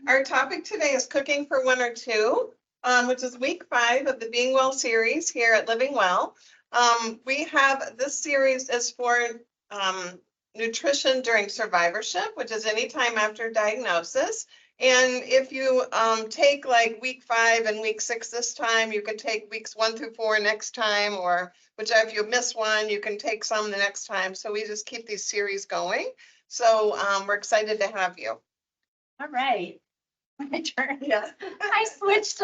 Our topic today is cooking for one or two, which is week 5 of the Being Well series here at Living Well. We have this series is for nutrition during survivorship, which is anytime after diagnosis. And if you take like week 5 and week 6 this time, you can take weeks 1 through 4 next time, or whichever, if you miss one, you can take some the next time. So we just keep these series going. So we're excited to have you. All right. My turn. Yes. I switched,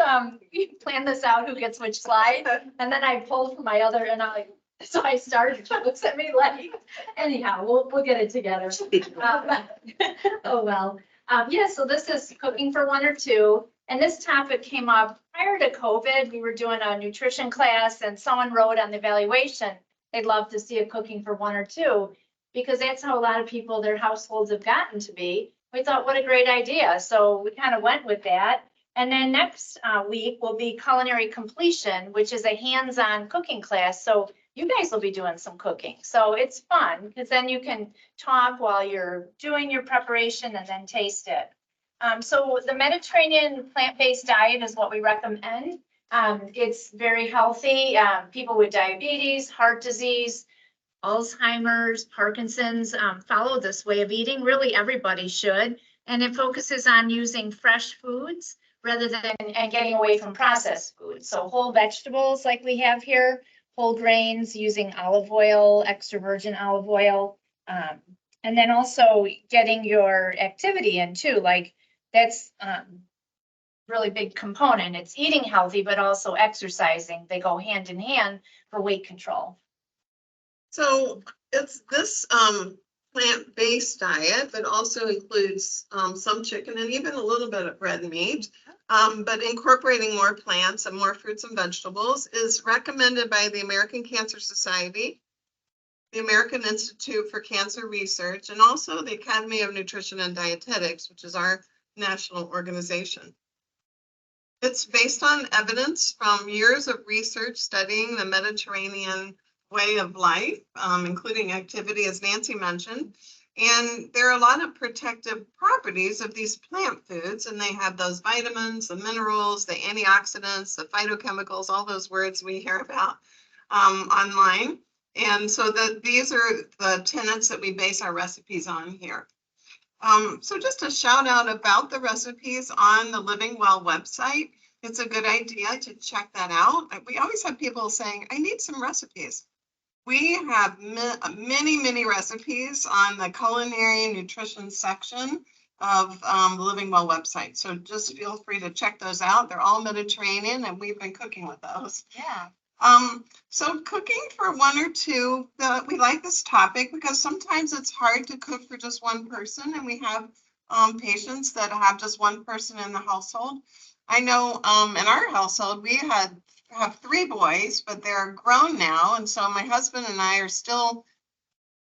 we planned this out, who gets which slide, and then I pulled from my other, and so I started, she looks at me like, anyhow, we'll get it together. Oh, well. Yeah, so this is cooking for one or two, and this topic came up prior to COVID. We were doing a nutrition class, and someone wrote on the evaluation, they'd love to see a cooking for one or two, because that's how a lot of people, their households have gotten to be. We thought, what a great idea. So we kind of went with that. And then next week will be culinary completion, which is a hands-on cooking class. So you guys will be doing some cooking. So it's fun because then you can talk while you're doing your preparation and then taste it. So the Mediterranean plant-based diet is what we recommend. It's very healthy. People with diabetes, heart disease, Alzheimer's, Parkinson's, follow this way of eating. Really, everybody should. And it focuses on using fresh foods rather than and getting away from processed foods. So whole vegetables like we have here, whole grains, using olive oil, extra virgin olive oil. And then also getting your activity in too, like that's really big component. It's eating healthy, but also exercising. They go hand in hand for weight control. So it's this plant-based diet that also includes some chicken and even a little bit of red meat, but incorporating more plants and more fruits and vegetables is recommended by the American Cancer Society, the American Institute for Cancer Research, and also the Academy of Nutrition and Dietetics, which is our national organization. It's based on evidence from years of research studying the Mediterranean way of life, including activity, as Nancy mentioned. And there are a lot of protective properties of these plant foods, and they have those vitamins, the minerals, the antioxidants, the phytochemicals, all those words we hear about online. And so these are the tenets that we base our recipes on here. So just a shout out about the recipes on the Living Well website. It's a good idea to check that out. We always have people saying, I need some recipes. We have many recipes on the culinary nutrition section of the Living Well website. So just feel free to check those out. They're all Mediterranean and we've been cooking with those. Yeah. So cooking for one or two, we like this topic because sometimes it's hard to cook for just one person, and we have patients that have just one person in the household. I know in our household, we have 3 boys, but they're grown now. And so my husband and I are still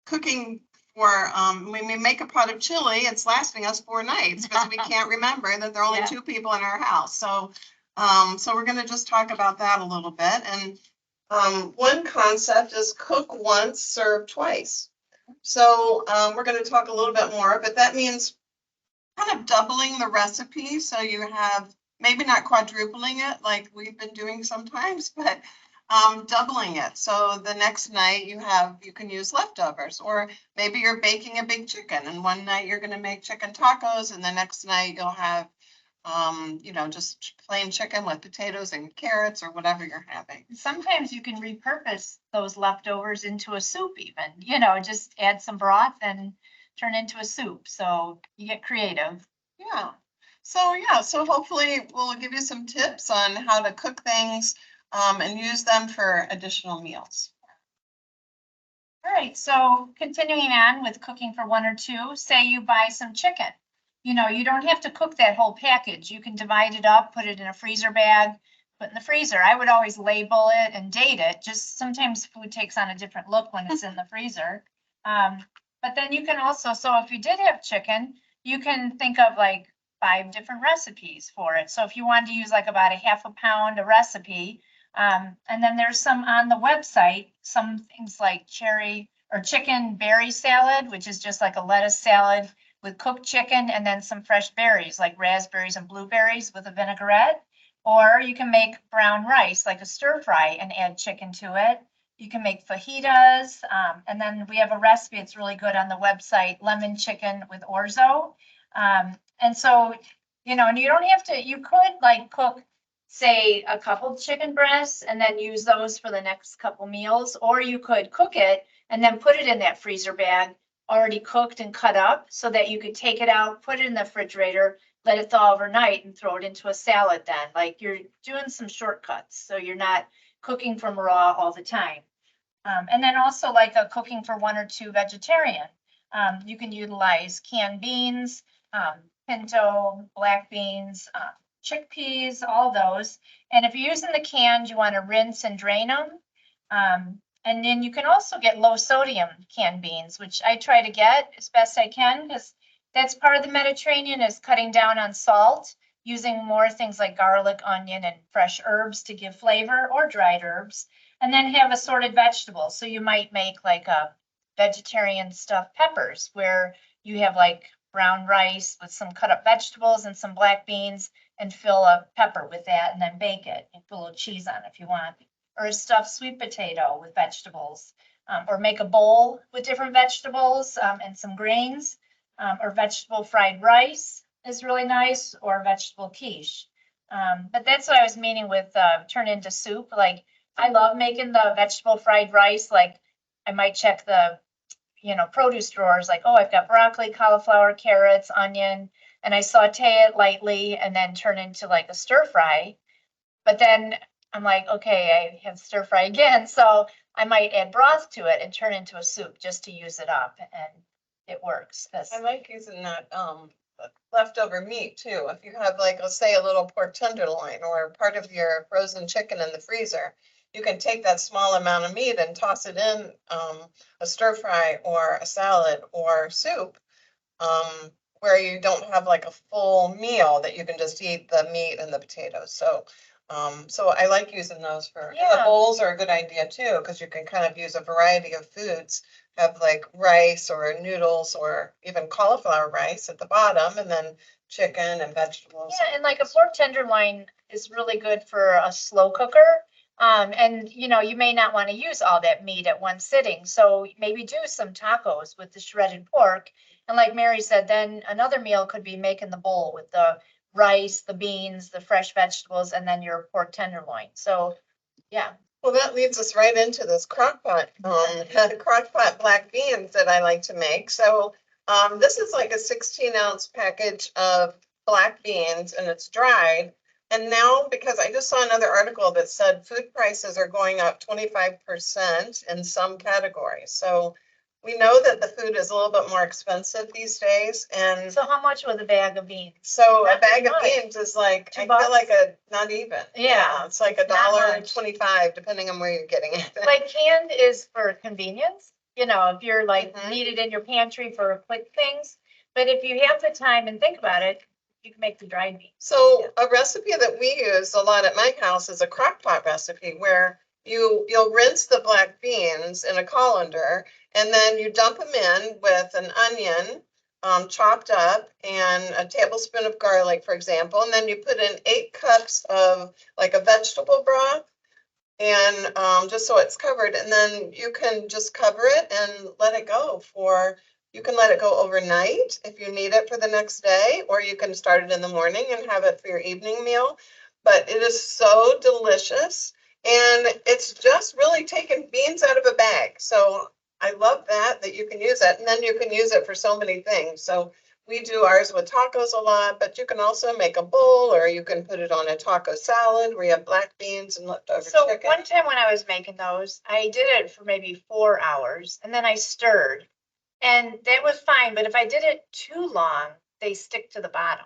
cooking for, when we make a pot of chili, it's lasting us 4 nights because we can't remember that there are only 2 people in our house. So, so we're going to just talk about that a little bit. And one concept is cook once, serve twice. So we're going to talk a little bit more, but that means kind of doubling the recipe. So you have maybe not quadrupling it like we've been doing sometimes, but doubling it. So the next night you can use leftovers, or maybe you're baking a big chicken and one night you're going to make chicken tacos and the next night you'll have just plain chicken with potatoes and carrots or whatever you're having. Sometimes you can repurpose those leftovers into a soup even, just add some broth and turn into a soup. So you get creative. Yeah. So hopefully we'll give you some tips on how to cook things and use them for additional meals. All right, so continuing on with cooking for one or two, say you buy some chicken. You don't have to cook that whole package. You can divide it up, put it in a freezer bag, put in the freezer. I would always label it and date it. Just sometimes food takes on a different look when it's in the freezer. But then you can also, so if you did have chicken, you can think of like 5 different recipes for it. So if you wanted to use like about a half a pound a recipe, and then there's some on the website, some things like cherry or chicken berry salad, which is just like a lettuce salad with cooked chicken and then some fresh berries like raspberries and blueberries with a vinaigrette. Or you can make brown rice, like a stir fry, and add chicken to it. You can make fajitas. And then we have a recipe, it's really good on the website, lemon chicken with orzo. And so, and you don't have to, you could like cook, say, a couple chicken breasts and then use those for the next couple meals, or you could cook it and then put it in that freezer bag already cooked and cut up so that you could take it out, put it in the refrigerator, let it thaw overnight and throw it into a salad then. Like you're doing some shortcuts, so you're not cooking from raw all the time. And then also like a cooking for 1 or 2 vegetarian. You can utilize canned beans, pinto, black beans, chickpeas, all those. And if you're using the canned, you want to rinse and drain them. And then you can also get low sodium canned beans, which I try to get as best I can, because that's part of the Mediterranean, is cutting down on salt, using more things like garlic, onion, and fresh herbs to give flavor, or dried herbs, and then have assorted vegetables. So you might make like a vegetarian stuffed peppers, where you have like brown rice with some cut up vegetables and some black beans, and fill a pepper with that and then bake it and put a little cheese on it if you want. Or a stuffed sweet potato with vegetables, or make a bowl with different vegetables and some grains, or vegetable fried rice is really nice, or vegetable quiche. But that's what I was meaning with turn into soup. Like I love making the vegetable fried rice. Like I might check the produce drawers, like, oh, I've got broccoli, cauliflower, carrots, onion, and I saute it lightly and then turn into like a stir fry. But then I'm like, okay, I have stir fry again. So I might add broth to it and turn into a soup just to use it up, and it works. I like using that leftover meat too. If you have like, let's say, a little pork tenderloin or part of your frozen chicken in the freezer, you can take that small amount of meat and toss it in a stir fry or a salad or soup, where you don't have like a full meal that you can just eat the meat and the potatoes. So I like using those for, and the Yeah. bowls are a good idea too, because you can kind of use a variety of foods. Have like rice or noodles or even cauliflower rice at the bottom, and then chicken and vegetables. Yeah, and like a pork tenderloin is really good for a slow cooker. And you may not want to use all that meat at one sitting, so maybe do some tacos with the shredded pork. And like Mary said, then another meal could be making the bowl with the rice, the beans, the fresh vegetables, and then your pork tenderloin. So, yeah. Well, that leads us right into this crock pot, crock pot black beans that I like to make. So this is like a 16-ounce package of black beans, and it's dried. And now, because I just saw another article that said food prices are going up 25% in some categories. So we know that the food is a little bit more expensive these days. And So how much was a bag of beans? so a Not bag of much. beans is like, I $2? feel like not even. Yeah, It's like not much. $1.25, depending on where you're getting it. Like canned is for convenience, if you're like Mhm. need it in your pantry for quick things. But if you have the time and think about it, you can make the dried beans. So a recipe that we use a lot at my house is a crock pot recipe, where you'll rinse the black beans in a colander, and then you dump them in with an onion chopped up, and a tablespoon of garlic, for example. And then you put in 8 cups of like a vegetable broth, and just so it's covered. And then you can just cover it and let it go you can let it go overnight if you need it for the next day, or you can start it in the morning and have it for your evening meal. But it is so delicious, and it's just really taking beans out of a bag. So I love that you can use it, and then you can use it for so many things. So we do ours with tacos a lot, but you can also make a bowl, or you can put it on a taco salad where you have black beans and leftover So chicken. one time when I was making those, I did it for maybe 4 hours and then I stirred. And that was fine, but if I did it too long, they stick to the bottom.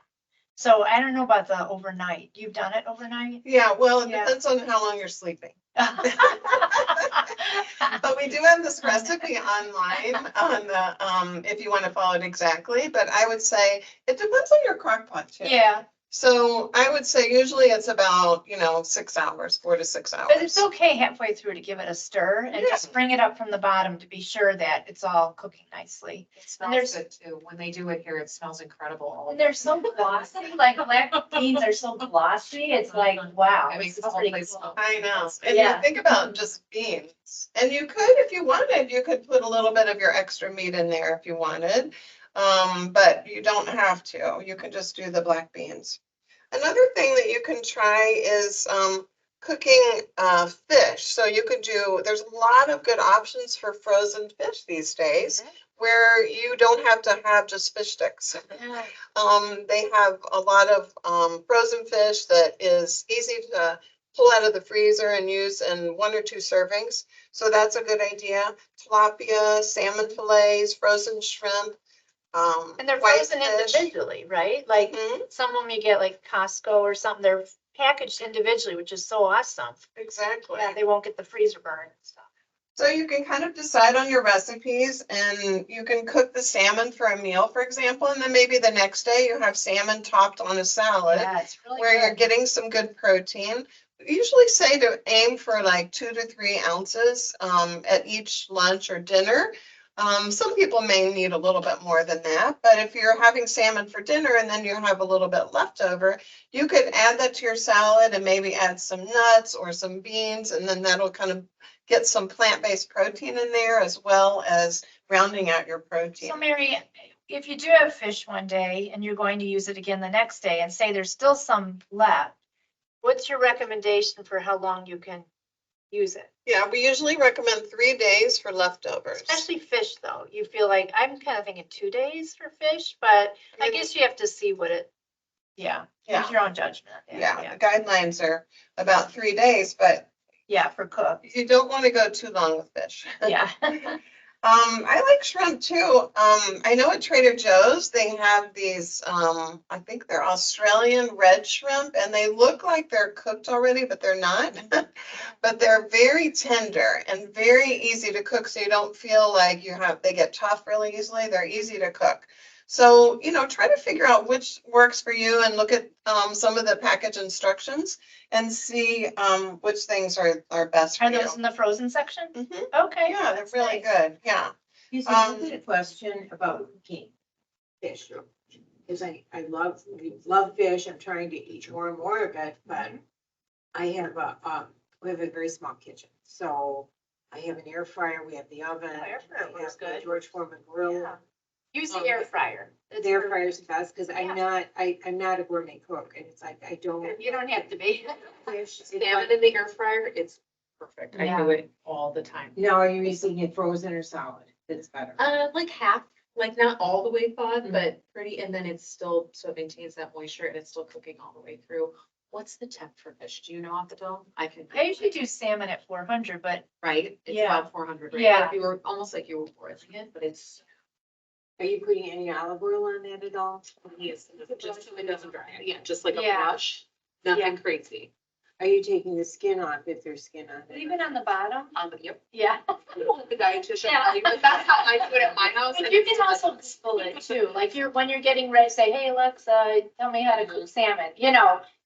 So I don't know about the overnight. You've done it overnight? Yeah, well, it Yeah. depends on how long you're sleeping. But we do have this recipe online on the, if you want to follow it exactly, but I would say it depends on your crock pot too. Yeah, So I would say usually it's about, 6 hours, 4 to 6 hours. But it's okay halfway through to give it a stir and just bring it up from the bottom to be sure that it's all cooking nicely. It there's- smells good too. When they do it here, it smells incredible. And they're so glossy, like black beans are so glossy, it's like, wow. It makes this the is whole pretty place cool. smell. I know. And you Yeah. think about just beans. And you could, if you wanted, you could put a little bit of your extra meat in there if you wanted. But you don't have to. You can just do the black beans. Another thing that you can try is cooking fish. So you could do, there's a lot of good options for frozen fish these days where you don't have to have just fish sticks. They have a lot of frozen fish that is easy to pull out of the freezer and use in 1 or 2 servings. So that's a good idea. Tilapia, salmon fillets, frozen shrimp. And they're white frozen fish. individually, right? Like Mhm, some of them you get like Costco or something, they're packaged individually, which is so awesome. exactly. Yeah, they won't get the freezer burn and stuff. So you can kind of decide on your recipes and you can cook the salmon for a meal, for example, and then maybe the next day you have salmon topped on a salad Yeah, it's really where you're good. getting some good protein. We usually say to aim for like 2 to 3 ounces at each lunch or dinner. Some people may need a little bit more than that, but if you're having salmon for dinner and then you have a little bit left over, you could add that to your salad and maybe add some nuts or some beans, and then that'll kind of get some plant-based protein in there as well as rounding out your protein. So Mary, if you do have fish one day and you're going to use it again the next day and say there's still some left, what's your recommendation for how long you can use it? Yeah, we usually recommend 3 days for leftovers. Especially fish though. You feel like, I'm kind of thinking 2 days for fish, but I mean, guess you have to see what it, yeah, Yeah. use your own judgment. Yeah, the guidelines are about 3 days, but Yeah, for cook. you don't want to go too long with fish. Yeah. I like shrimp too. I know at Trader Joe's, they have these, I think they're Australian red shrimp, and they look like they're cooked already, but they're not. But they're very tender and very easy to cook, so you don't feel like they get tough really easily. They're easy to cook. So, try to figure out which works for you and look at some of the package instructions and see which things are best for Are you. those in the frozen section? Mhm. Okay. Yeah, they're that's really nice. good. Yeah. Excuse me, I had a question about cooking fish. Because I love fish. I'm trying to eat more and more of it, but I have we have a very small kitchen. So I have an air fryer, we have the oven. Air fryer I works have the good. George Foreman grill. Yeah. Use the air fryer. The air fryer's the best because Yeah. I'm not a gourmet cook and it's like, I don't. You don't have to be. Fish. Salmon in the air fryer, it's perfect. I Yeah. do it all the time. Now, are you using it frozen or solid? It's better. Like half, like not all the way thawed, Mhm. but pretty, and then it's still, so it maintains that moisture and it's still cooking all the way through. What's the temp for fish? Do you know off the dome? I can. I usually do salmon at 400, but Right? It's Yeah. about 400, right? Yeah. Like you were, almost like you were boiling it, but it's, Are you putting any olive oil on that at all? yes, just so it doesn't dry. Yeah, just like a Yeah. brush, nothing crazy. Are you taking the skin off if there's skin on it? leave it on the bottom. Yep. Yeah. I don't let the dietitian Yeah. tell you, but that's how I do it at my house. But and you it's can also Google it too, like when you're getting ready, say, hey, Alexa, tell me how to cook salmon,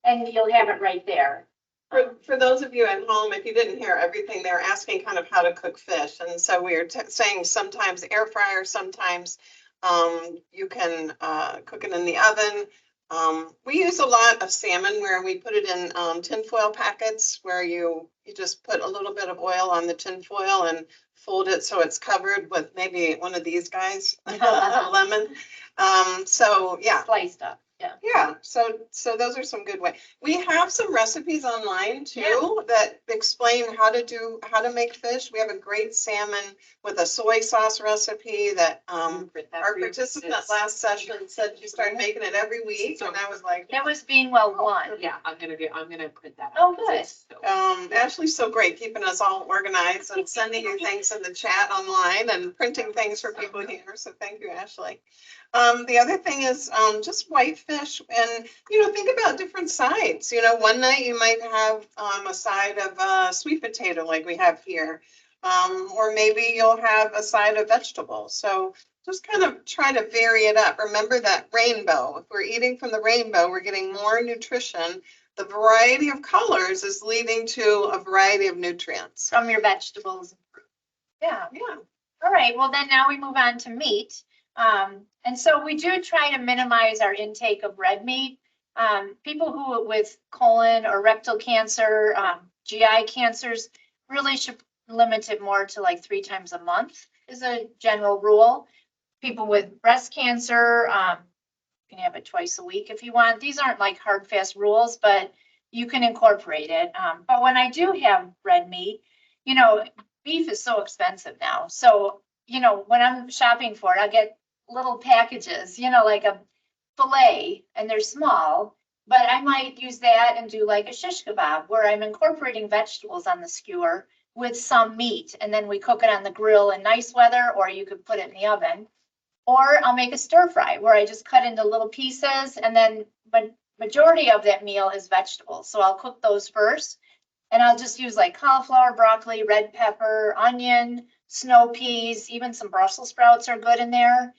and you'll have it right there. For those of you at home, if you didn't hear everything, they're asking kind of how to cook fish. And so we are saying sometimes air fryer, sometimes you can cook it in the oven. We use a lot of salmon where we put it in tinfoil packets where you just put a little bit of oil on the tinfoil and fold it so it's covered with maybe one of these guys, a lemon. So yeah. Sliced up, yeah. Yeah, so those are some good ways. We have some recipes online too that explain how to make fish. We have a great salmon with a soy sauce recipe that our participant last session said she started making it every week, and I was like, That was being well won. Yeah, I'm gonna print that out. Oh, good. Ashley's so great keeping us all organized and sending you things in the chat online and printing things for people here. So thank you, Ashley. The other thing is just whitefish, and think about different sides. One night you might have a side of sweet potato like we have here, or maybe you'll have a side of vegetables. So just kind of try to vary it up. Remember that rainbow. If we're eating from the rainbow, we're getting more nutrition. The variety of colors is leading to a variety of nutrients. From your vegetables. Yeah. Yeah. All right, well then now we move on to meat. And so we do try to minimize our intake of red meat. People who with colon or rectal cancer, GI cancers really should limit it more to like 3 times a month is a general rule. People with breast cancer, you can have it twice a week if you want. These aren't like hard, fast rules, but you can incorporate it. But when I do have red meat, you know, beef is so expensive now. So, you know, when I'm shopping for it, I get little packages, you know, like a fillet, and they're small, but I might use that and do like a shish kebab where I'm incorporating vegetables on the skewer with some meat, and then we cook it on the grill in nice weather, or you could put it in the oven. Or I'll make a stir fry where I just cut into little pieces, and then majority of that meal is vegetables. So I'll cook those first, and I'll just use like cauliflower, broccoli, red pepper, onion, snow peas, even some Brussels sprouts are good in there.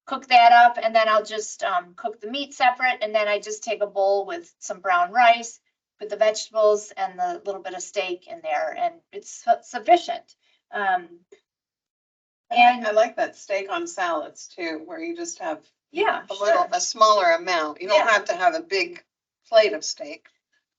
Cook that up, and then I'll just cook the meat separate, and then I just take a bowl with some brown rice, put the vegetables and the little bit of steak in there, and it's sufficient. And I like that steak on salads too, where you just have Yeah, a a smaller amount. You don't Yeah. have to have a big plate of steak.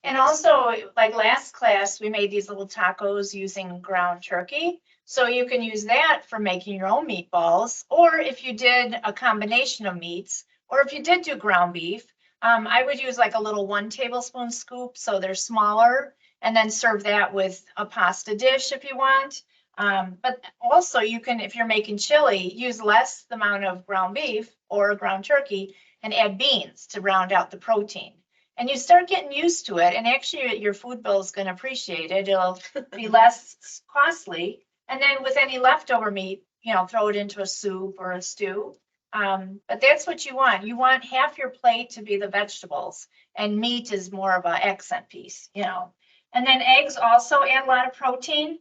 And also, like last class, we made these little tacos using ground turkey. So you can use that for making your own meatballs, or if you did a combination of meats, or if you did do ground beef, I would use like a little 1 tablespoon scoop, so they're smaller, and then serve that with a pasta dish if you want. But also you can, if you're making chili, use less amount of ground beef or ground turkey and add beans to round out the protein. And you start getting used to it, and actually your food bill is going to appreciate it. It'll be less costly. And then with any leftover meat, you know, throw it into a soup or a stew. But that's what you want. You want half your plate to be the vegetables, and meat is more of an accent piece, you know. And then eggs also add a lot of protein.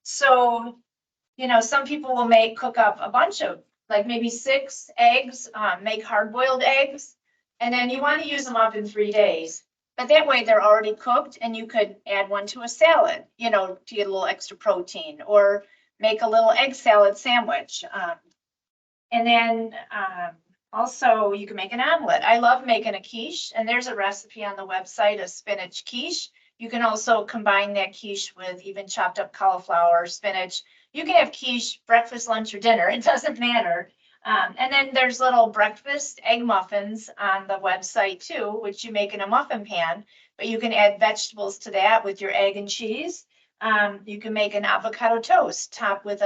So, you know, some people will cook up a bunch of, like maybe 6 eggs, make hard-boiled eggs. And then you want to use them up in 3 days. But that way they're already cooked, and you could add one to a salad, you know, to get a little extra protein, or make a little egg salad sandwich. And then also you can make an omelet. I love making a quiche, and there's a recipe on the website, a spinach quiche. You can also combine that quiche with even chopped up cauliflower, spinach. You can have quiche breakfast, lunch, or dinner. It doesn't matter. And then there's little breakfast egg muffins on the website too, which you make in a muffin pan, but you can add vegetables to that with your egg and cheese. You can make an avocado toast topped with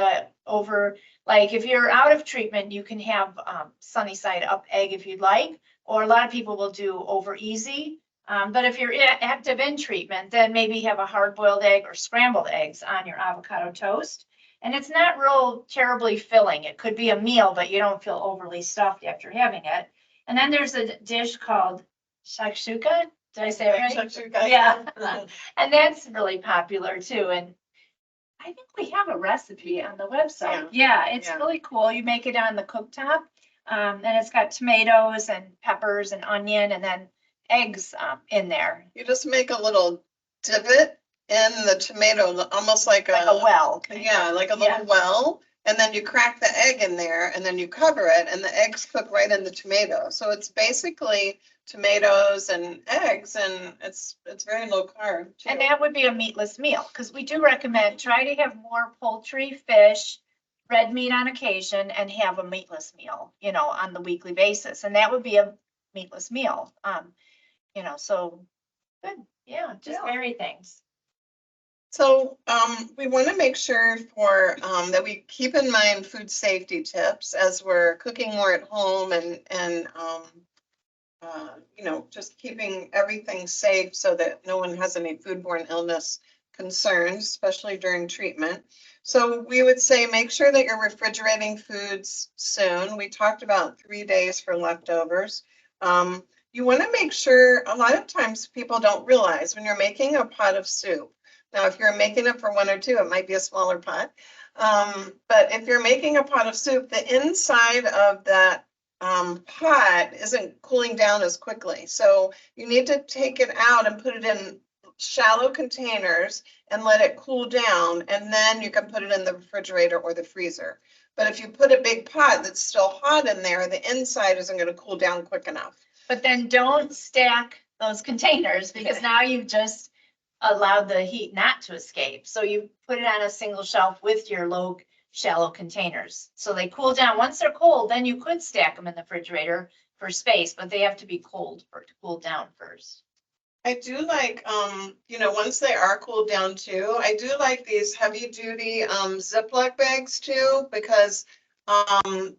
like if you're out of treatment, you can have sunny side up egg if you'd like, or a lot of people will do over easy. But if you're active in treatment, then maybe have a hard boiled egg or scrambled eggs on your avocado toast. And it's not real terribly filling. It could be a meal, but you don't feel overly stuffed after having it. And then there's a dish called shakshuka. Did I say it right? Shakshuka. Yeah. And that's really popular too. And I think we have a recipe on the website. Yeah, it's really cool. You make it on the cooktop. And it's got tomatoes and peppers and onion, and then eggs in there. You just make a little divot in the tomato, almost like Like a well. Yeah, like a little well. And then you crack the egg in there, and then you cover it, and the eggs cook right in the tomato. So it's basically tomatoes and eggs, and it's very low carb too. And that would be a meatless meal, because we do recommend try to have more poultry, fish, red meat on occasion, and have a meatless meal, you know, on the weekly basis. And that would be a meatless meal. You know, so good. Yeah, just vary things. So we want to make sure that we keep in mind food safety tips as we're cooking more at home, and you know, just keeping everything safe so that no one has any foodborne illness concerns, especially during treatment. So we would say make sure that you're refrigerating foods soon. We talked about 3 days for leftovers. You want to make sure, a lot of times people don't realize when you're making a pot of soup. Now, if you're making it for 1 or 2, it might be a smaller pot. But if you're making a pot of soup, the inside of that pot isn't cooling down as quickly. So you need to take it out and put it in shallow containers and let it cool down, and then you can put it in the refrigerator or the freezer. But if you put a big pot that's still hot in there, the inside isn't going to cool down quick enough. But then don't stack those containers because now you've just allowed the heat not to escape. So you put it on a single shelf with your low shallow containers. So they cool down. Once they're cold, then you could stack them in the refrigerator for space, but they have to be cold for to cool down first. I do like, once they are cooled down too, I do like these heavy duty, Ziploc bags too, because,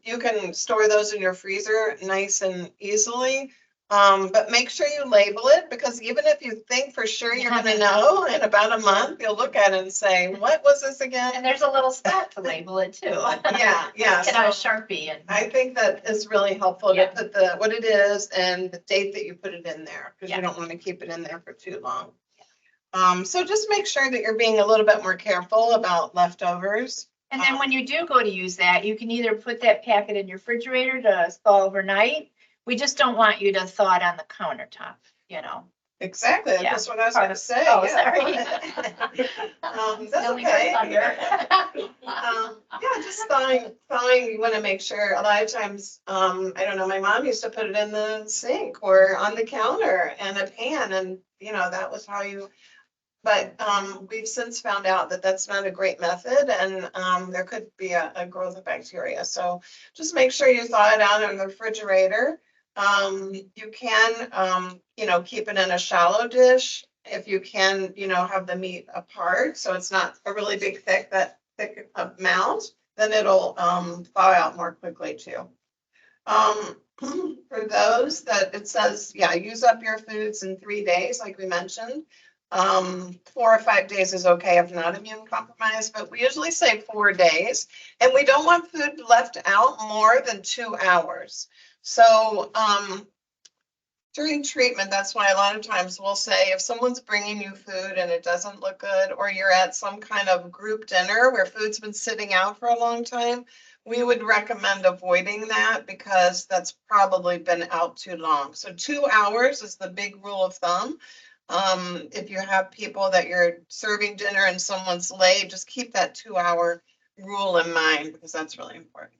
you can store those in your freezer nice and easily. But make sure you label it, because even if you think for sure you're gonna know, in about a month, you'll look at it and say, what was this again? And there's a little spot to label it too. Yeah, Get out a so Sharpie and. I think that is really helpful to Yeah. put what it is and the date that you put it in there, because Yeah. you don't want to keep it in there for too long. So just make sure that you're being a little bit more careful about leftovers. And then when you do go to use that, you can either put that packet in your refrigerator to thaw overnight. We just don't want you to thaw it on the countertop, you know. Exactly, Yeah. that's what I was gonna say. Oh, yeah. sorry. That's Stealing your okay. thunder. Yeah, just thawing, you wanna make sure, a lot of times, I don't know, my mom used to put it in the sink or on the counter in a pan, and, that was how you. But, we've since found out that that's not a great method, and, there could be a growth of bacteria, so just make sure you thaw it out in the refrigerator. You can, keep it in a shallow dish if you can, have the meat apart, so it's not a really big thick amount, then it'll, thaw out more quickly too. For those that it says, yeah, use up your foods in 3 days, like we mentioned. 4 or 5 days is okay if not immune compromised, but we usually say 4 days. And we don't want food left out more than 2 hours. So, during treatment, that's why a lot of times we'll say if someone's bringing you food and it doesn't look good, or you're at some kind of group dinner where food's been sitting out for a long time, we would recommend avoiding that because that's probably been out too long. So 2 hours is the big rule of thumb. If you have people that you're serving dinner and someone's late, just keep that 2 hour rule in mind because that's really important.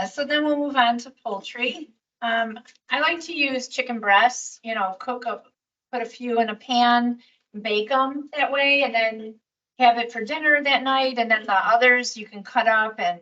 So then we'll move on to poultry. I like to use chicken breasts, put a few in a pan, bake them that way, and then have it for dinner that night. And then the others you can cut up and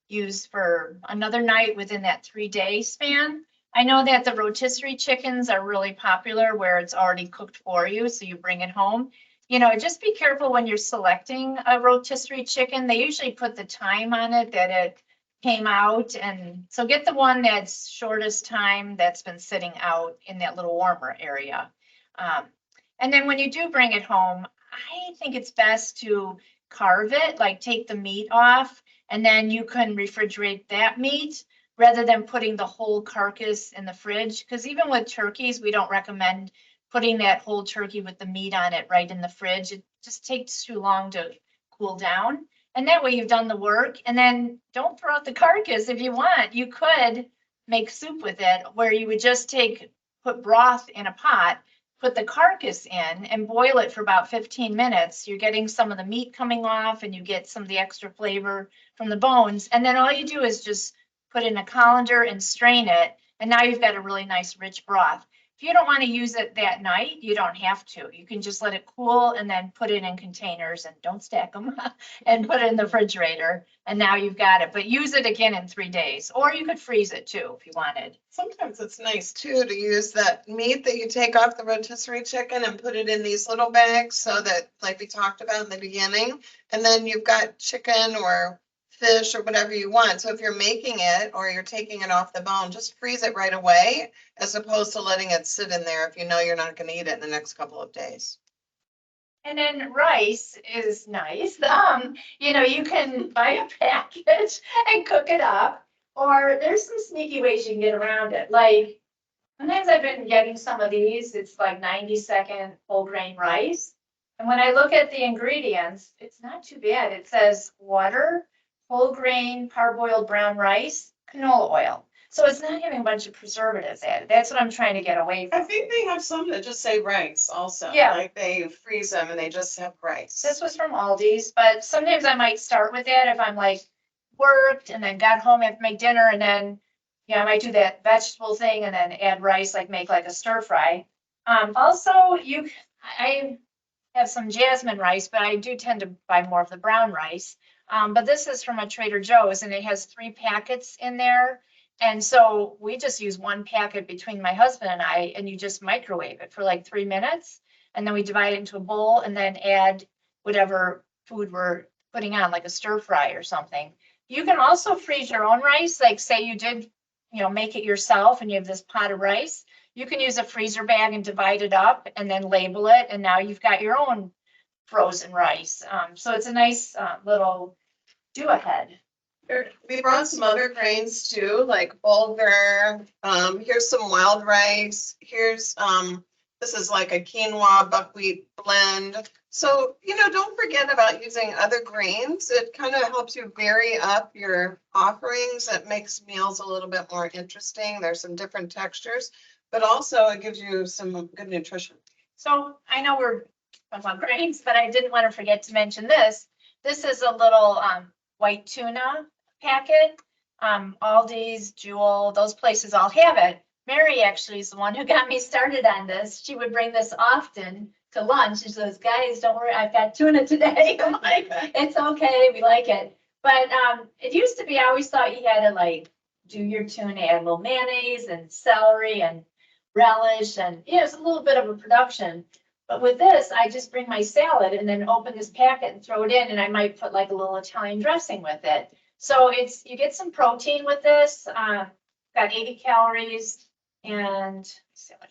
use for another night within that 3-day span. I know that the rotisserie chickens are really popular where it's already cooked for you, so you bring it home. Just be careful when you're selecting a rotisserie chicken. They usually put the time on it that it came out, and so get the one that's shortest time that's been sitting out in that little warmer area. And then when you do bring it home, I think it's best to carve it, like take the meat off, and then you can refrigerate that meat rather than putting the whole carcass in the fridge. Because even with turkeys, we don't recommend putting that whole turkey with the meat on it right in the fridge. It just takes too long to cool down. And that way you've done the work, and then don't throw out the carcass if you want. You could make soup with it where you would just put broth in a pot, put the carcass in and boil it for about 15 minutes. You're getting some of the meat coming off and you get some of the extra flavor from the bones. And then all you do is just put in a colander and strain it. And now you've got a really nice rich broth. If you don't want to use it that night, you don't have to. You can just let it cool and then put it in containers and don't stack them and put it in the refrigerator. And now you've got it, but use it again in 3 days, or you could freeze it too if you wanted. Sometimes it's nice too to use that meat that you take off the rotisserie chicken and put it in these little bags so that, like we talked about in the beginning, and then you've got chicken or fish or whatever you want. So if you're making it or you're taking it off the bone, just freeze it right away as opposed to letting it sit in there if you know you're not going to eat it in the next couple of days. And then rice is nice. You can buy a package and cook it up, or there's some sneaky ways you can get around it. Like sometimes I've been getting some of these, it's like 90-second whole grain rice. And when I look at the ingredients, it's not too bad. It says water, whole grain, parboiled brown rice, canola oil. So it's not having a bunch of preservatives added. That's what I'm trying to get away I from. think they have some that just say rice also. Yeah. Like they freeze them and they just have rice. This was from Aldi's, but sometimes I might start with that if I'm like worked and then got home, have to make dinner and then, I might do that vegetable thing and then add rice, like make like a stir fry. Also I have some jasmine rice, but I do tend to buy more of the brown rice. But this is from a Trader Joe's and it has 3 packets in there. And so we just use 1 packet between my husband and I, and you just microwave it for like 3 minutes. And then we divide it into a bowl and then add whatever food we're putting on, like a stir fry or something. You can also freeze your own rice, like say you did, make it yourself and you have this pot of rice. You can use a freezer bag and divide it up and then label it, and now you've got your own frozen rice. So it's a nice little do ahead. We brought some other grains too, like bulgur. Here's some wild rice. Here's, this is like a quinoa buckwheat blend. So, don't forget about using other grains. It kind of helps you vary up your offerings. It makes meals a little bit more interesting. There's some different textures, but also it gives you some good nutrition. So I know we're talking about grains, but I didn't want to forget to mention this. This is a little white tuna packet. Aldi's, Jewel, those places all have it. Mary actually is the one who got me started on this. She would bring this often to lunch. She says, guys, don't worry, I've got tuna today. I'm like, it's okay, we like it. But it used to be, I always thought you had to like do your tuna, add a little mayonnaise and celery and relish, and it's a little bit of a production. But with this, I just bring my salad and then open this packet and throw it in, and I might put like a little Italian dressing with it. So you get some protein with this, got 80 calories and so much.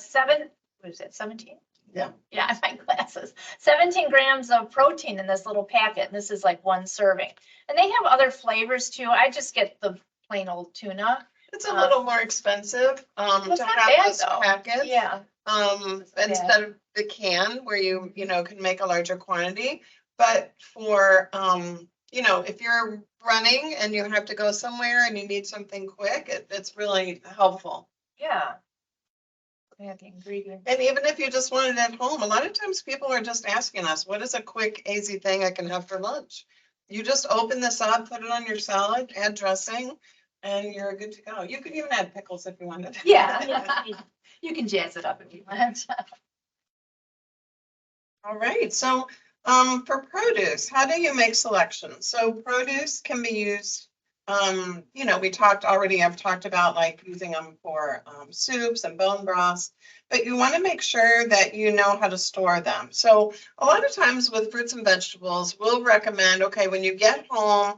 17? Yeah. Yeah, I have my glasses. 17 grams of protein in this little packet, and this is like 1 serving. And they have other flavors too. I just get the plain old tuna. It's a little more expensive, It's to not have bad those though. packets. Yeah. Instead of the can where you can make a larger quantity. But for, if you're running and you have to go somewhere and you need something quick, it's really helpful. Yeah. Yeah, the ingredients. And even if you just want it at home, a lot of times people are just asking us, what is a quick, easy thing I can have for lunch? You just open this up, put it on your salad, add dressing, and you're good to go. You could even add pickles if you wanted. Yeah. You can jazz it up if you want. All right, so for produce, how do you make selections? So produce can be used, I've talked about like using them for soups and bone broths, but you want to make sure that you know how to store them. So a lot of times with fruits and vegetables, we'll recommend, okay, when you get home,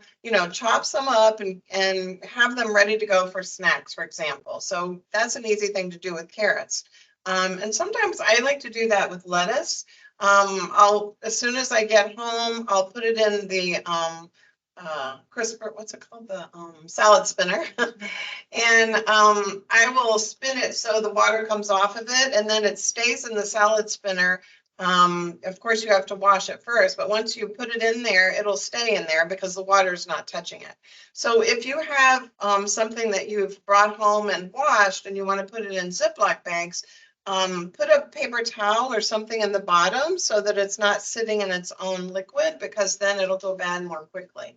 chop some up and have them ready to go for snacks, for example. So that's an easy thing to do with carrots. And sometimes I like to do that with lettuce. As soon as I get home, I'll put it in the crisper, what's it called? The salad spinner. And I will spin it so the water comes off of it and then it stays in the salad spinner. Of course, you have to wash it first, but once you put it in there, it'll stay in there because the water's not touching it. So if you have something that you've brought home and washed and you want to put it in Ziploc bags, put a paper towel or something in the bottom so that it's not sitting in its own liquid, because then it'll go bad more quickly.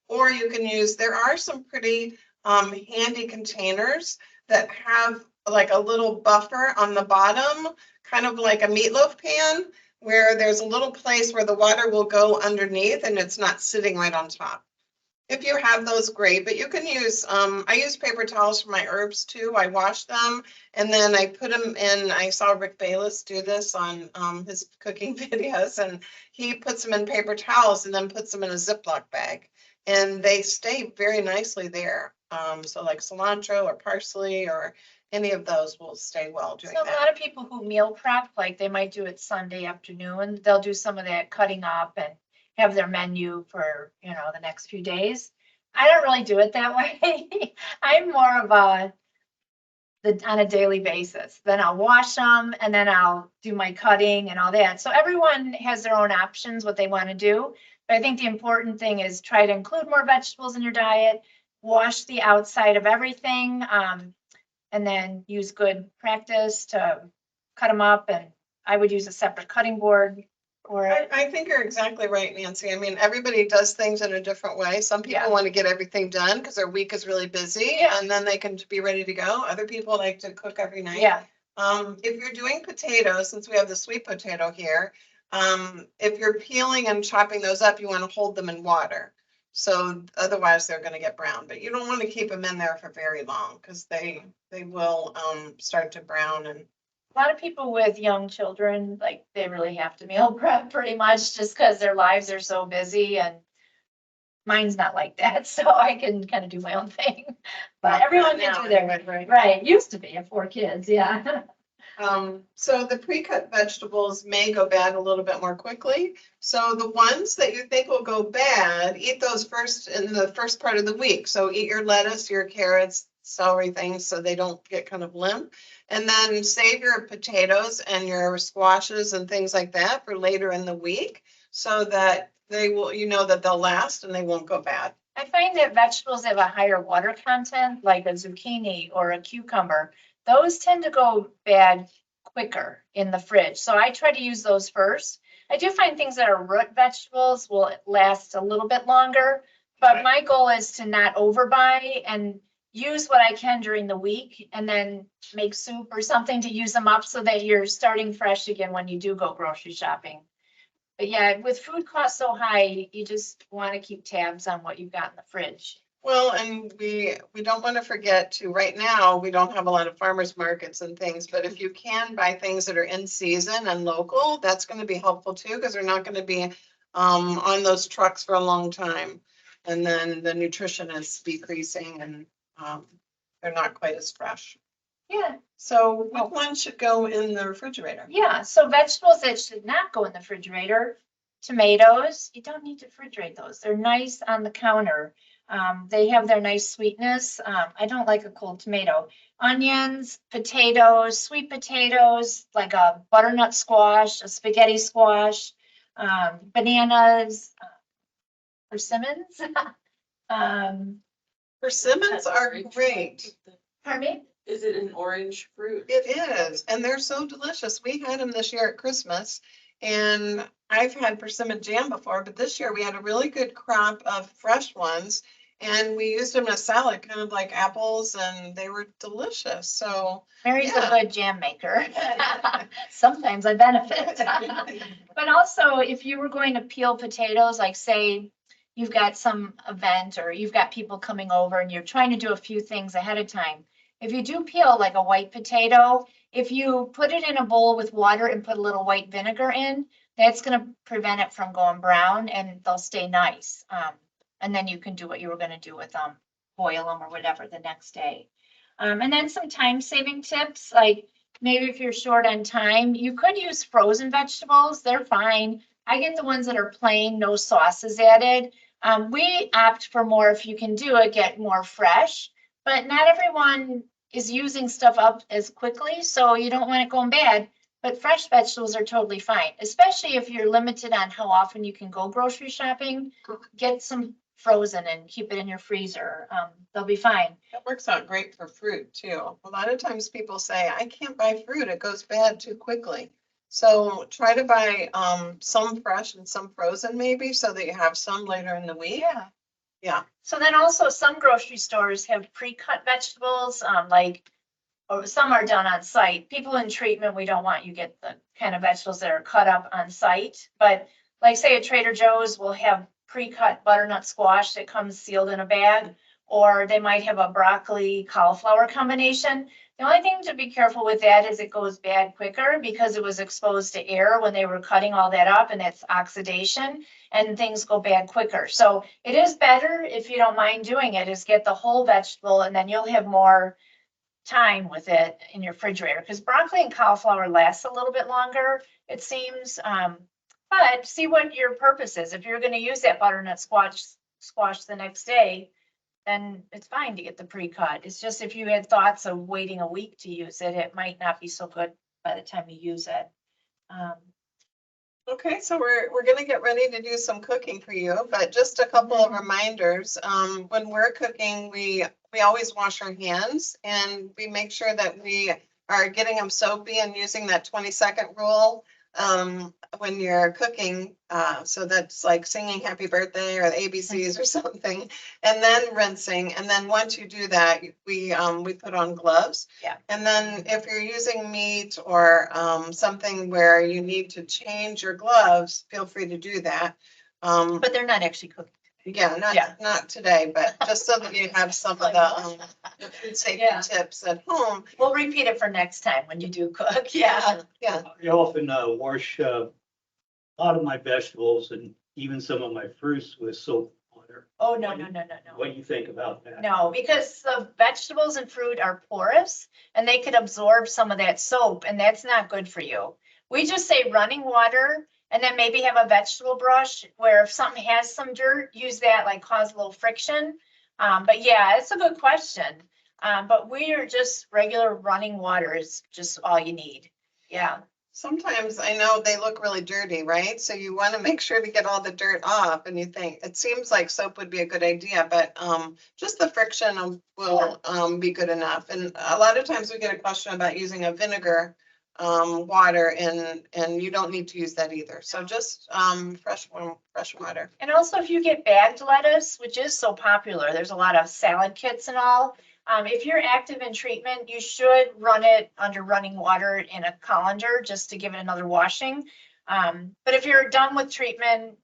Or you can there are some pretty handy containers that have like a little buffer on the bottom, kind of like a meatloaf pan, where there's a little place where the water will go underneath and it's not sitting right on top. If you have those, great, but you can use, I use paper towels for my herbs too. I wash them and then I put them in, I saw Rick Bayless do this on his cooking videos, and he puts them in paper towels and then puts them in a Ziploc bag. And they stay very nicely there. So like cilantro or parsley or any of those will stay well doing So a that. lot of people who meal prep, like they might do it Sunday afternoon, they'll do some of that cutting up and have their menu for, the next few days. I don't really do it that way. I'm more of a, on a daily basis. Then I'll wash them and then I'll do my cutting and all that. So everyone has their own options, what they want to do. But I think the important thing is try to include more vegetables in your diet, wash the outside of everything, and then use good practice to cut them up. And I would use a separate cutting board for it. I think you're exactly right, Nancy. I mean, everybody does things in a different way. Some Yeah. people want to get everything done because their week is really busy Yeah. and then they can be ready to go. Other people like to cook every night. Yeah, If you're doing potatoes, since we have the sweet potato here, if you're peeling and chopping those up, you want to hold them in water. So otherwise they're gonna get brown, but you don't want to keep them in there for very long because they will, start to brown and. a lot of people with young children, like they really have to meal prep pretty much just because their lives are so busy, and mine's not like that, so I can kind of do my own thing. But everyone can do their, right, used to be, I have 4 kids, yeah. So the pre-cut vegetables may go bad a little bit more quickly. So the ones that you think will go bad, eat those first in the first part of the week. So eat your lettuce, your carrots, celery things so they don't get kind of limp. And then save your potatoes and your squashes and things like that for later in the week so that they will, that they'll last and they won't go bad. I find that vegetables have a higher water content, like a zucchini or a cucumber, those tend to go bad quicker in the fridge. So I try to use those first. I do find things that are root vegetables will last a little bit longer, but my goal is to not overbuy and use what I can during the week and then make soup or something to use them up so that you're starting fresh again when you do go grocery shopping. But yeah, with food costs so high, you just want to keep tabs on what you've got in the fridge. Well, and we don't want to forget to, right now, we don't have a lot of farmers markets and things, but if you can buy things that are in season and local, that's going to be helpful too, because they're not going to be on those trucks for a long time. And then the nutrition is decreasing and they're not quite as fresh. Yeah, So what one should go in the refrigerator? yeah. So vegetables that should not go in the refrigerator, tomatoes, you don't need to refrigerate those. They're nice on the counter. They have their nice sweetness. I don't like a cold tomato. Onions, potatoes, sweet potatoes, like a butternut squash, a spaghetti squash, bananas, persimmons. Persimmons are great. Pardon me? Is it an orange fruit? It is, and they're so delicious. We had them this year at Christmas, and I've had persimmon jam before, but this year we had a really good crop of fresh ones. And we used them in a salad, kind of like apples, and they were delicious. So, Mary's a Yeah. good jam maker. Sometimes I benefit. But also, if you were going to peel potatoes, like say you've got some event or you've got people coming over and you're trying to do a few things ahead of time. If you do peel like a white potato, if you put it in a bowl with water and put a little white vinegar in, that's gonna prevent it from going brown and they'll stay nice. And then you can do what you were gonna do with them, boil them or whatever the next day. And then some time saving tips, like maybe if you're short on time, you could use frozen vegetables. They're fine. I get the ones that are plain, no sauces added. We opt for more, if you can do it, get more fresh, but not everyone is using stuff up as quickly, so you don't want it going bad. But fresh vegetables are totally fine, especially if you're limited on how often you can go grocery shopping. Get some frozen and keep it in your freezer. They'll be fine. It works out great for fruit too. A lot of times people say, I can't buy fruit, it goes bad too quickly. So try to buy some fresh and some frozen maybe, so that you have some later in the week. Yeah. So then also some grocery stores have pre-cut vegetables, or some are done on site. People in treatment, we don't want you get the kind of vegetables that are cut up on site. But like say at Trader Joe's will have pre-cut butternut squash that comes sealed in a bag, or they might have a broccoli cauliflower combination. The only thing to be careful with that is it goes bad quicker because it was exposed to air when they were cutting all that up, and it's oxidation and things go bad quicker. So it is better, if you don't mind doing it, is get the whole vegetable and then you'll have more time with it in your refrigerator, because broccoli and cauliflower lasts a little bit longer, it seems. But see what your purpose is. If you're going to use that butternut squash the next day, then it's fine to get the pre-cut. It's just if you had thoughts of waiting a week to use it, it might not be so good by the time you use it. Okay, so we're gonna get ready to do some cooking for you, but just a couple of reminders. When we're cooking, we always wash our hands and we make sure that we are getting them soapy and using that 20-second rule when you're cooking. So that's like singing happy birthday or the ABCs or something, and then rinsing. And then once you do that, we put on gloves. Yeah. And then if you're using meat or something where you need to change your gloves, feel free to do that. But they're not actually cooking. Yeah, Yeah. not today, but just so that you have some of the food safety Yeah. tips at home. We'll repeat it for next time when you do cook. Yeah. Yeah. I often wash a lot of my vegetables and even some of my fruits with soap water. Oh, no. What do you think about that? No, because the vegetables and fruit are porous and they could absorb some of that soap and that's not good for you. We just say running water and then maybe have a vegetable brush where if something has some dirt, use that, like cause a little friction. But yeah, it's a good question. But we are just regular running water is just all you need. Yeah. Sometimes I know they look really dirty, right? So you want to make sure to get all the dirt off and you think, it seems like soap would be a good idea, but just the friction will be good enough. And a lot of times we get a question about using a vinegar water and you don't need to use that either. So just fresh water. And also if you get bagged lettuce, which is so popular, there's a lot of salad kits and all. If you're active in treatment, you should run it under running water in a colander just to give it another washing. But if you're done with treatment,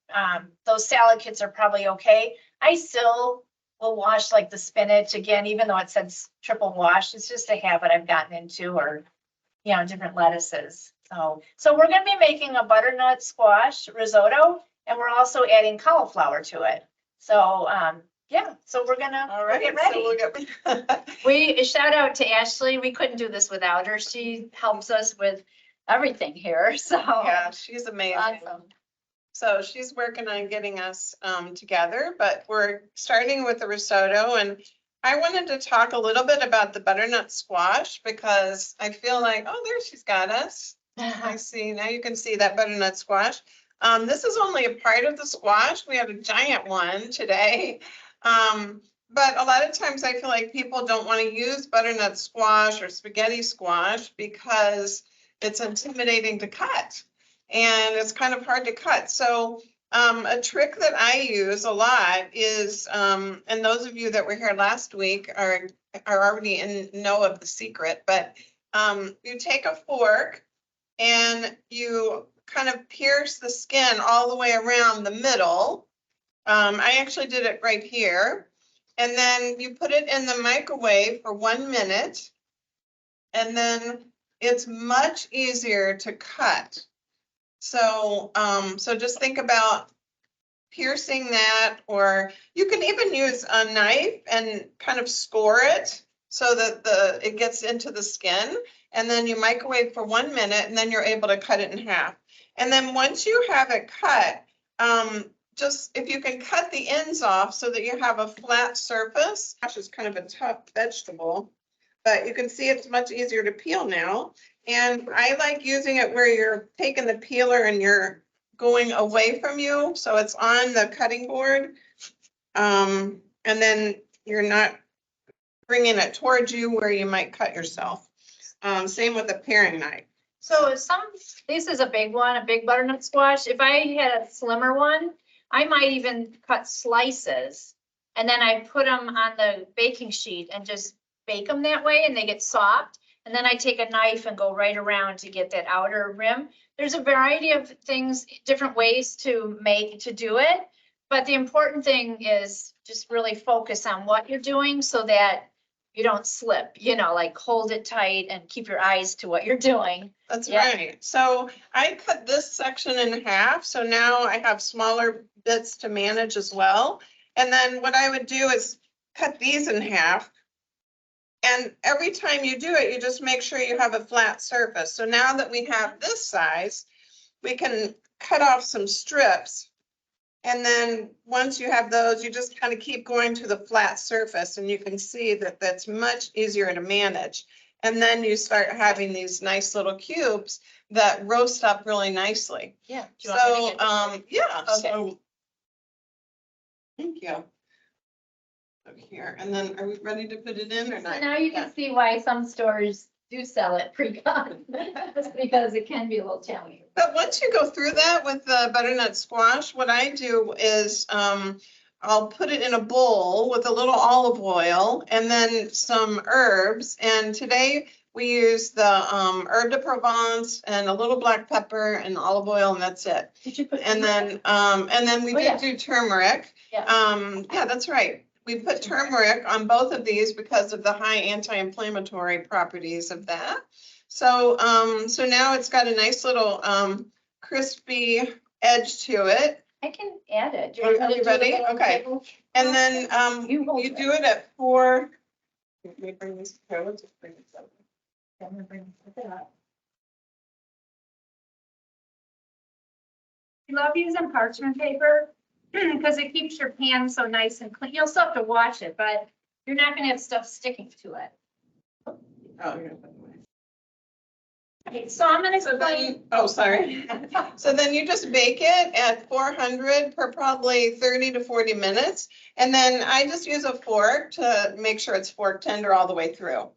those salad kits are probably okay. I still will wash like the spinach again, even though it says triple wash. It's just a habit I've gotten into, or, you know, different lettuces. So we're gonna be making a butternut squash risotto, and we're also adding cauliflower to it. So, yeah, so we're gonna All right, get so ready. we'll get. We shout out to Ashley. We couldn't do this without her. She helps us with everything here, so. Yeah, she's amazing. Awesome. So she's working on getting us together, but we're starting with the risotto, and I wanted to talk a little bit about the butternut squash because I feel like, oh, there she's got us. I see, now you can see that butternut squash. This is only a part of the squash. We have a giant one today. But a lot of times I feel like people don't want to use butternut squash or spaghetti squash because it's intimidating to cut. And it's kind of hard to cut. So a trick that I use a lot is, and those of you that were here last week are already in know of the secret, but you take a fork and you kind of pierce the skin all the way around the middle. I actually did it right here. And then you put it in the microwave for 1 minute. And then it's much easier to cut. So, so just think about piercing that, or you can even use a knife and kind of score it so that it gets into the skin. And then you microwave for 1 minute and then you're able to cut it in half. And then once you have it cut, just if you can cut the ends off so that you have a flat surface. Gosh, it's kind of a tough vegetable, but you can see it's much easier to peel now. And I like using it where you're taking the peeler and you're going away from you, so it's on the cutting board. And then you're not bringing it towards you where you might cut yourself. Same with the paring knife. So this is a big one, a big butternut squash. If I had a slimmer one, I might even cut slices. And then I put them on the baking sheet and just bake them that way and they get soft. And then I take a knife and go right around to get that outer rim. There's a variety of things, different ways to do it. But the important thing is just really focus on what you're doing so that you don't slip, you know, like hold it tight and keep your eyes to what you're doing. That's Yeah. right. So I cut this section in half. So now I have smaller bits to manage as well. And then what I would do is cut these in half. And every time you do it, you just make sure you have a flat surface. So now that we have this size, we can cut off some strips And then once you have those, you just kind of keep going to the flat surface and you can see that that's much easier to manage. And then you start having these nice little cubes that roast up really nicely. Yeah. Do you want me to So, get- yeah, Okay. so. Thank you. Over here, and then are we ready to put it in or So not? now you Yeah. can see why some stores do sell it pre-cut, just because it can be a little challenging. But once you go through that with the butternut squash, what I do is, I'll put it in a bowl with a little olive oil and then some herbs. And today we use the, herb de Provence and a little black pepper and olive oil, and that's it. Did you put? And then we Oh, yeah. did do turmeric. Yeah. Yeah, that's right. We put turmeric on both of these because of the high anti-inflammatory properties of that. So, so now it's got a nice little, crispy edge to it. I can add it. Do Are you want we me to do the ready? little Okay. table? And then, You hold you it. do it at 4. Let me bring this, here, let's just bring this up. I'm gonna bring it up. I love using parchment paper because it keeps your pan so nice and clean. You'll still have to wash it, but you're not gonna have stuff sticking to it. Oh, you're gonna put it away. Okay, so I'm gonna So explain. then, oh, sorry. So then you just bake it at 400 for probably 30 to 40 minutes. And then I just use a fork to make sure it's fork tender all the way through.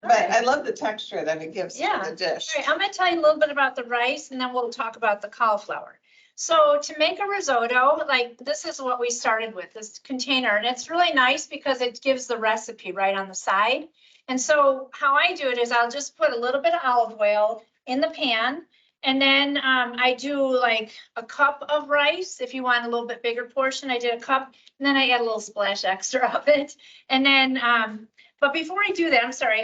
But I love the texture that it gives to Yeah. the dish. All right, I'm gonna tell you a little bit about the rice and then we'll talk about the cauliflower. So to make a risotto, like this is what we started with, this container, and it's really nice because it gives the recipe right on the side. And so how I do it is I'll just put a little bit of olive oil in the pan. And then I do like a cup of rice. If you want a little bit bigger portion, I did a cup. And then I add a little splash extra of it. And then, but before I do that, I'm sorry,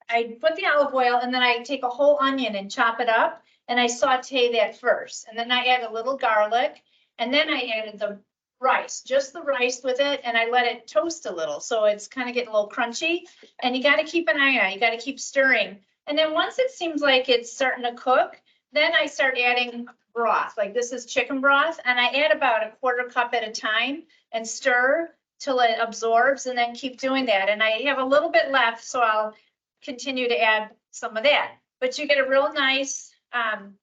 I put the olive oil and then I take a whole onion and chop it up and I saute that first. And then I add a little garlic and then I added the rice, just the rice with it, and I let it toast a little. So it's kind of getting a little crunchy. And you got to keep an eye on it. You got to keep stirring. And then once it seems like it's starting to cook, then I start adding broth. Like this is chicken broth, and I add about a quarter cup at a time and stir till it absorbs, and then keep doing that. And I have a little bit left, so I'll continue to add some of that. But you get a real nice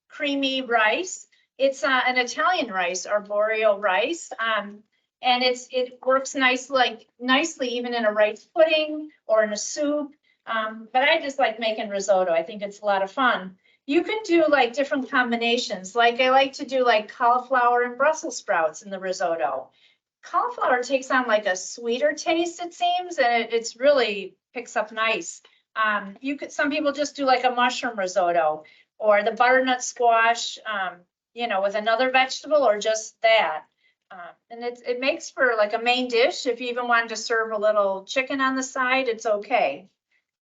creamy rice. It's an Italian rice, arborio rice. And it works nicely even in a rice pudding or in a soup. But I just like making risotto. I think it's a lot of fun. You can do like different combinations. Like I like to do like cauliflower and Brussels sprouts in the risotto. Cauliflower takes on like a sweeter taste, it seems, and it's really picks up nice. Some people just do like a mushroom risotto or the butternut squash, with another vegetable or just that. And it makes for like a main dish. If you even wanted to serve a little chicken on the side, it's okay.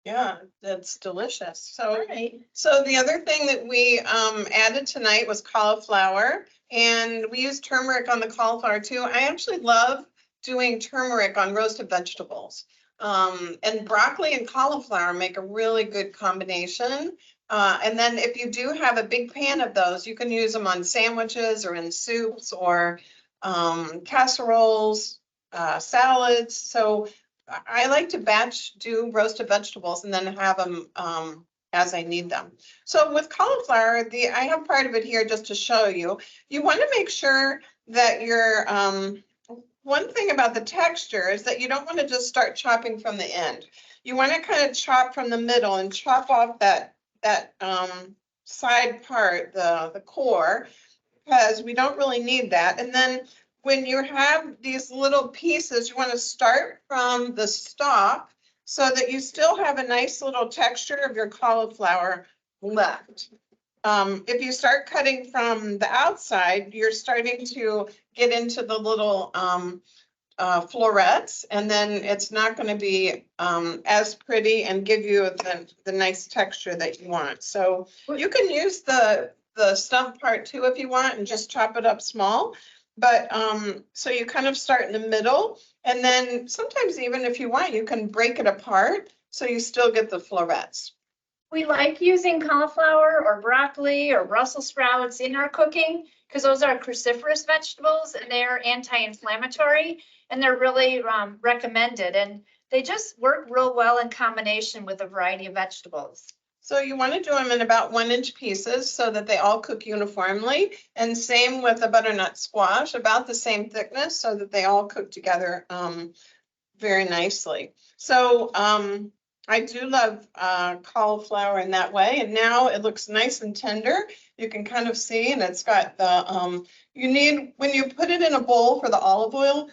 Yeah, that's delicious. So, All right. so the other thing that we added tonight was cauliflower, and we use turmeric on the cauliflower too. I actually love doing turmeric on roasted vegetables. And broccoli and cauliflower make a really good combination. And then if you do have a big pan of those, you can use them on sandwiches or in soups or casseroles, salads. So I like to batch do roasted vegetables and then have them as I need them. So with cauliflower, I have part of it here just to show you. You want to make sure that your one thing about the texture is that you don't want to just start chopping from the end. You want to kind of chop from the middle and chop off that side part, the core, because we don't really need that. And then when you have these little pieces, you want to start from the stalk so that you still have a nice little texture of your cauliflower left. If you start cutting from the outside, you're starting to get into the little florets, and then it's not going to be as pretty and give you the nice texture that you want. So you can use the stump part too if you want and just chop it up small. But so you kind of start in the middle, and then sometimes even if you want, you can break it apart so you still get the florets. We like using cauliflower or broccoli or Brussels sprouts in our cooking because those are cruciferous vegetables and they're anti-inflammatory and they're really recommended. And they just work real well in combination with a variety of vegetables. So you want to do them in about 1-inch pieces so that they all cook uniformly. And same with the butternut squash, about the same thickness so that they all cook together very nicely. So I do love cauliflower in that way. And now it looks nice and tender. You can kind of see, and it's got the, you need, when you put it in a bowl for the olive oil,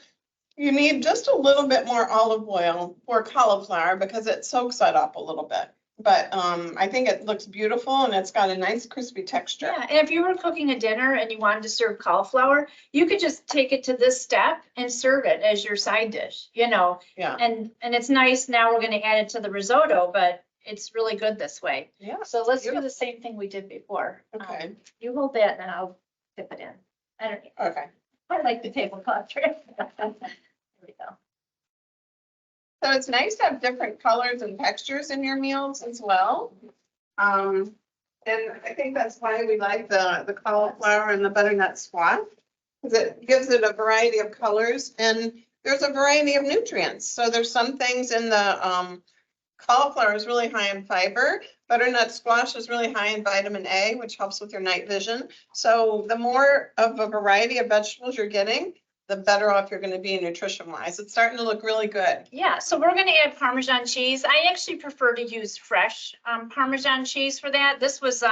you need just a little bit more olive oil for cauliflower because it soaks that up a little bit. But I think it looks beautiful and it's got a nice crispy texture. Yeah, and if you were cooking a dinner and you wanted to serve cauliflower, you could just take it to this step and serve it as your side dish, you know? Yeah. And it's nice, now we're gonna add it to the risotto, but it's really good this way. Yeah. So let's do Beautiful. the same thing we did before. Okay. You hold that and I'll dip it in. I don't, Okay. I like the tablecloth trick. There we go. So it's nice to have different colors and textures in your meals as well. And I think that's why we like the cauliflower and the butternut squash, because it gives it a variety of colors and there's a variety of nutrients. So there's some things in the cauliflower is really high in fiber. Butternut squash is really high in vitamin A, which helps with your night vision. So the more of a variety of vegetables you're getting, the better off you're going to be nutrition wise. It's starting to look really good. Yeah, so we're gonna add Parmesan cheese. I actually prefer to use fresh Parmesan cheese for that. This was,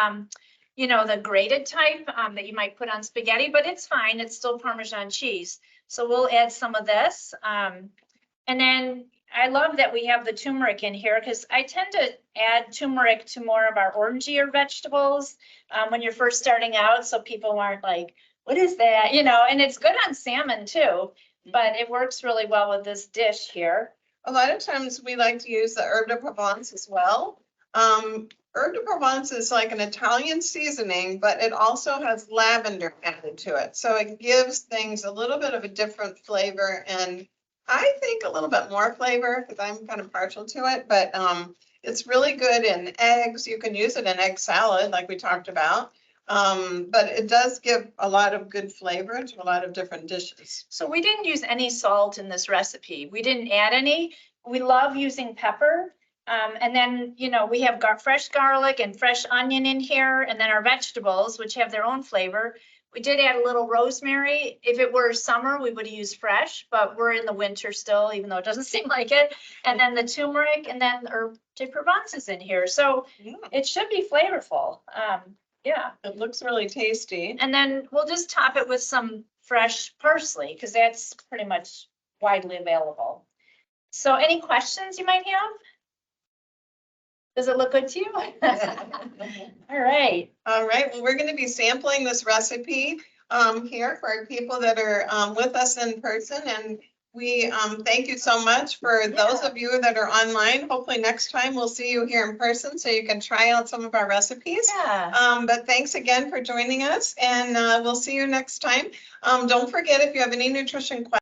you know, the grated type that you might put on spaghetti, but it's fine. It's still Parmesan cheese. So we'll add some of this. And then I love that we have the turmeric in here because I tend to add turmeric to more of our orangier vegetables when you're first starting out, so people aren't like, what is that? You know, and it's good on salmon too, but it works really well with this dish here. A lot of times we like to use the herb de Provence as well. Herb de Provence is like an Italian seasoning, but it also has lavender added to it. So it gives things a little bit of a different flavor and I think a little bit more flavor because I'm kind of partial to it, but it's really good in eggs. You can use it in egg salad like we talked about. But it does give a lot of good flavor to a lot of different dishes. So we didn't use any salt in this recipe. We didn't add any. We love using pepper. And then, you know, we have fresh garlic and fresh onion in here, and then our vegetables, which have their own flavor. We did add a little rosemary. If it were summer, we would have used fresh, but we're in the winter still, even though it doesn't seem like it. And then the turmeric and then herb de Provence is in here. So Yeah, it should be flavorful. Yeah. it looks really tasty. And then we'll just top it with some fresh parsley because that's pretty much widely available. So any questions you might have? Does it look good to you? All right. All right, well, we're going to be sampling this recipe here for our people that are with us in person. And we thank you so much for those of you that are online. Hopefully next time we'll see you here in person so you can try out some of our recipes. Yeah. But thanks again for joining us and we'll see you next time. Don't forget, if you have any nutrition questions,